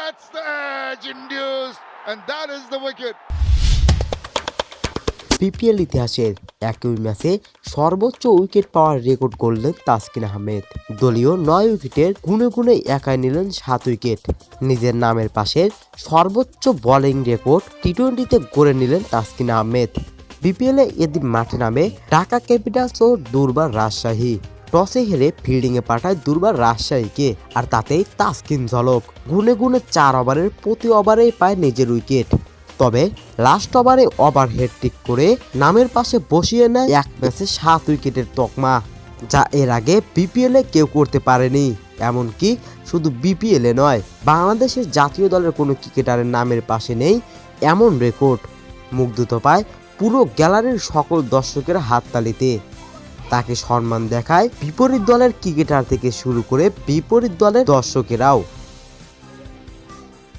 That's the edge induced, and that is the wicket. BPL ইতিহাসের একই ম্যাচে সর্বোচ্চ উইকেট পাওয়ার রেকর্ড করলেন তাসকিন আহমেদ। দলীয় 9 উইকেটের গুণে গুণে একাই নিলেন 7 উইকেট। নিজের নামের পাশের সর্বোচ্চ বোলিং রেকর্ড টি-20তে গড়ে নিলেন তাসকিন আহমেদ। বিপিএলে এদিন মাঠে নামে ঢাকা ক্যাপিটালস ও দুর্বার রাজশাহী। টসে হেরে ফিল্ডিংয়ে পাঠায় দুর্বার রাজশাহীকে, আর তাতেই তাসকিন ঝলক। গুণে গুণে 4 ওভারের প্রতি ওভারেই পায় নিজের উইকেট। তবে লাস্ট ওভারে ওভার হ্যাট্রিক করে নামের পাশে বসিয়ে নেয় এক ম্যাচে 7 উইকেটের তকমা, যা এর আগে বিপিএলে কেউ করতে পারেনি। এমনকি শুধু বিপিএলে নয়, বাংলাদেশের জাতীয় দলের কোনো ক্রিকেটারের নামের পাশে নেই এমন রেকর্ড। মুগ্ধতা পায় পুরো গ্যালারির সকল দর্শকের হাততালিতে। তাকে সম্মান দেখায় বিপরীত দলের ক্রিকেটার থেকে শুরু করে বিপরীত দলের দর্শকেরাও।